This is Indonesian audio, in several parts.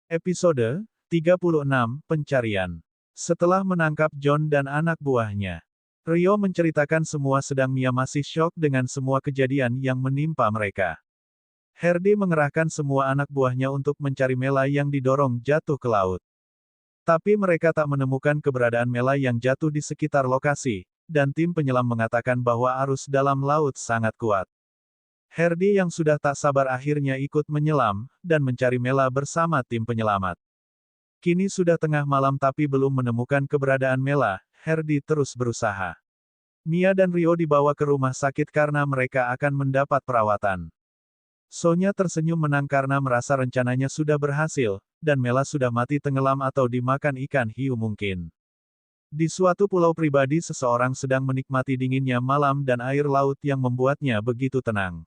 Episode 36, Pencarian. Setelah menangkap John dan anak buahnya, Rio menceritakan semua sedang Mia masih syok dengan semua kejadian yang menimpa mereka. Herdi mengerahkan semua anak buahnya untuk mencari Mela yang didorong jatuh ke laut. Tapi mereka tak menemukan keberadaan Mela yang jatuh di sekitar lokasi, dan tim penyelam mengatakan bahwa arus dalam laut sangat kuat. Herdi yang sudah tak sabar akhirnya ikut menyelam, dan mencari Mela bersama tim penyelamat. Kini sudah tengah malam tapi belum menemukan keberadaan Mela, Herdi terus berusaha. Mia dan Rio dibawa ke rumah sakit karena mereka akan mendapat perawatan. Sonya tersenyum menang karena merasa rencananya sudah berhasil, dan Mela sudah mati tenggelam atau dimakan ikan hiu mungkin. Di suatu pulau pribadi seseorang sedang menikmati dinginnya malam dan air laut yang membuatnya begitu tenang.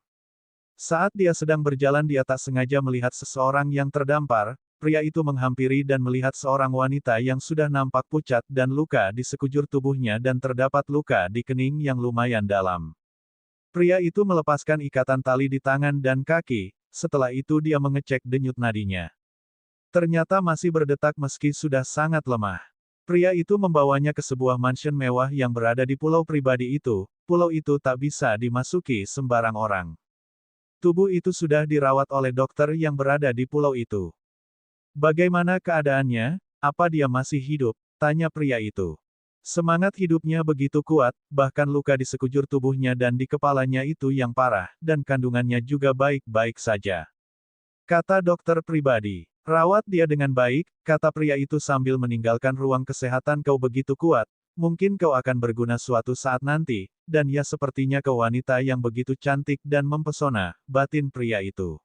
Saat dia sedang berjalan dia tak sengaja melihat seseorang yang terdampar, pria itu menghampiri dan melihat seorang wanita yang sudah nampak pucat dan luka di sekujur tubuhnya dan terdapat luka di kening yang lumayan dalam. Pria itu melepaskan ikatan tali di tangan dan kaki, setelah itu dia mengecek denyut nadinya. Ternyata masih berdetak meski sudah sangat lemah. Pria itu membawanya ke sebuah mansion mewah yang berada di pulau pribadi itu, pulau itu tak bisa dimasuki sembarang orang. Tubuh itu sudah dirawat oleh dokter yang berada di pulau itu. Bagaimana keadaannya? Apa dia masih hidup? Tanya pria itu. Semangat hidupnya begitu kuat, bahkan luka di sekujur tubuhnya dan di kepalanya itu yang parah, dan kandungannya juga baik-baik saja. Kata dokter pribadi. Rawat dia dengan baik, kata pria itu sambil meninggalkan ruang kesehatan. Kau begitu kuat, mungkin kau akan berguna suatu saat nanti, dan ya sepertinya kau wanita yang begitu cantik dan mempesona, batin pria itu.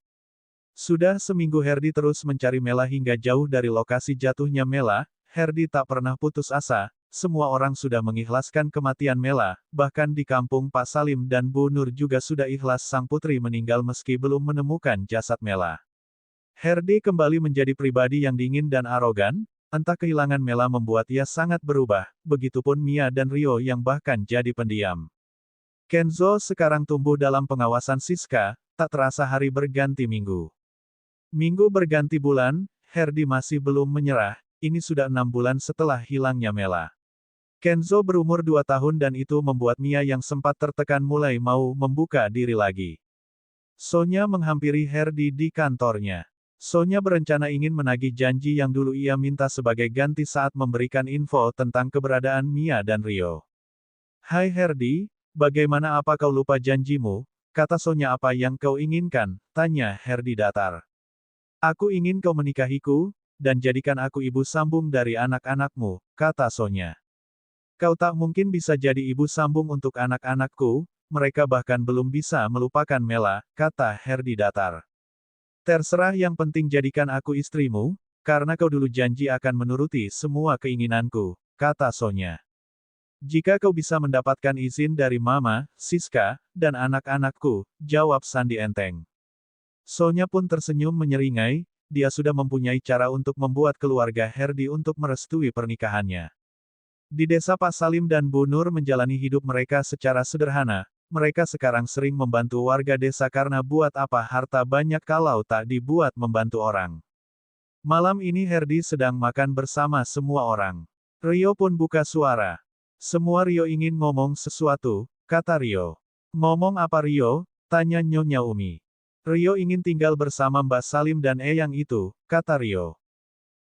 Sudah seminggu Herdi terus mencari Mela hingga jauh dari lokasi jatuhnya Mela, Herdi tak pernah putus asa, semua orang sudah mengikhlaskan kematian Mela, bahkan di kampung Pak Salim dan Bu Nur juga sudah ikhlas sang putri meninggal meski belum menemukan jasad Mela. Herdi kembali menjadi pribadi yang dingin dan arogan, entah kehilangan Mela membuat ia sangat berubah, begitupun Mia dan Rio yang bahkan jadi pendiam. Kenzo sekarang tumbuh dalam pengawasan Siska, tak terasa hari berganti minggu. Minggu berganti bulan, Herdi masih belum menyerah, ini sudah 6 bulan setelah hilangnya Mela. Kenzo berumur 2 tahun dan itu membuat Mia yang sempat tertekan mulai mau membuka diri lagi. Sonya menghampiri Herdi di kantornya. Sonya berencana ingin menagih janji yang dulu ia minta sebagai ganti saat memberikan info tentang keberadaan Mia dan Rio. Hai Herdi, bagaimana apa kau lupa janjimu? Kata Sonya apa yang kau inginkan? Tanya Herdi datar. Aku ingin kau menikahiku, dan jadikan aku ibu sambung dari anak-anakmu, kata Sonya. Kau tak mungkin bisa jadi ibu sambung untuk anak-anakku, mereka bahkan belum bisa melupakan Mela, kata Herdi datar. Terserah yang penting jadikan aku istrimu, karena kau dulu janji akan menuruti semua keinginanku, kata Sonya. Jika kau bisa mendapatkan izin dari Mama, Siska, dan anak-anakku, jawab Sandi enteng. Sonya pun tersenyum menyeringai, dia sudah mempunyai cara untuk membuat keluarga Herdi untuk merestui pernikahannya. Di desa Pak Salim dan Bu Nur menjalani hidup mereka secara sederhana, mereka sekarang sering membantu warga desa karena buat apa harta banyak kalau tak dibuat membantu orang. Malam ini Herdi sedang makan bersama semua orang. Rio pun buka suara. Semua Rio ingin ngomong sesuatu, kata Rio. Ngomong apa Rio? Tanya Nyonya Umi. Rio ingin tinggal bersama Mbak Salim dan Eyang itu, kata Rio.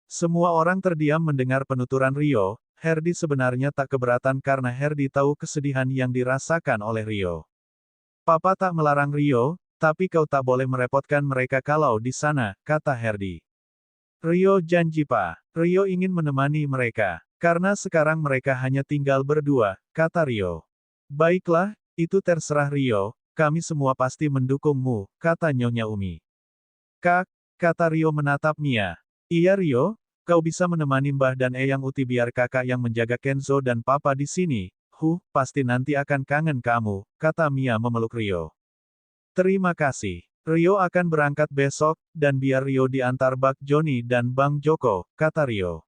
Semua orang terdiam mendengar penuturan Rio, Herdi sebenarnya tak keberatan karena Herdi tahu kesedihan yang dirasakan oleh Rio. Papa tak melarang Rio, tapi kau tak boleh merepotkan mereka kalau di sana, kata Herdi. Rio janji Pak. Rio ingin menemani mereka. Karena sekarang mereka hanya tinggal berdua, kata Rio. Baiklah, itu terserah Rio, kami semua pasti mendukungmu, kata Nyonya Umi. Kak, kata Rio menatap Mia. Iya Rio, kau bisa menemani Mbah dan Eyang Uti biar kakak yang menjaga Kenzo dan Papa di sini. Pasti nanti akan kangen kamu, kata Mia memeluk Rio. Terima kasih. Rio akan berangkat besok, dan biar Rio diantar Bak Joni dan Bang Joko, kata Rio.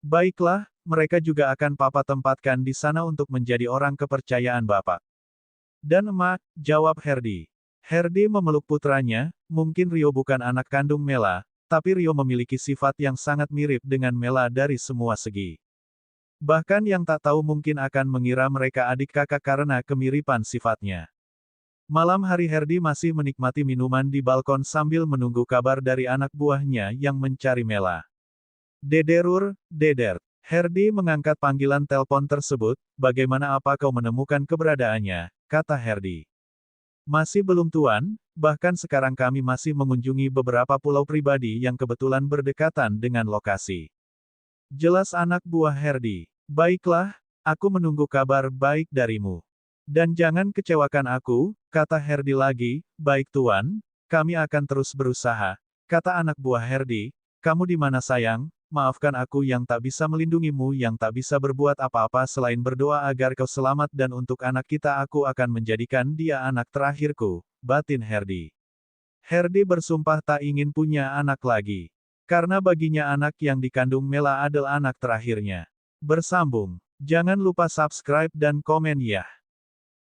Baiklah, mereka juga akan Papa tempatkan di sana untuk menjadi orang kepercayaan Bapak. Dan Emak, jawab Herdi. Herdi memeluk putranya, mungkin Rio bukan anak kandung Mela, tapi Rio memiliki sifat yang sangat mirip dengan Mela dari semua segi. Bahkan yang tak tahu mungkin akan mengira mereka adik kakak karena kemiripan sifatnya. Malam hari Herdi masih menikmati minuman di balkon sambil menunggu kabar dari anak buahnya yang mencari Mela. Dederur, Deder. Herdi mengangkat panggilan telepon tersebut, bagaimana apa kau menemukan keberadaannya, kata Herdi. Masih belum tuan, bahkan sekarang kami masih mengunjungi beberapa pulau pribadi yang kebetulan berdekatan dengan lokasi. Jelas anak buah Herdi. Baiklah, aku menunggu kabar baik darimu. Dan jangan kecewakan aku, kata Herdi lagi, baik tuan, kami akan terus berusaha, kata anak buah Herdi, kamu di mana sayang, maafkan aku yang tak bisa melindungimu yang tak bisa berbuat apa-apa selain berdoa agar kau selamat dan untuk anak kita aku akan menjadikan dia anak terakhirku, batin Herdi. Herdi bersumpah tak ingin punya anak lagi. Karena baginya anak yang dikandung Mela adalah anak terakhirnya. Bersambung. Jangan lupa subscribe dan komen ya.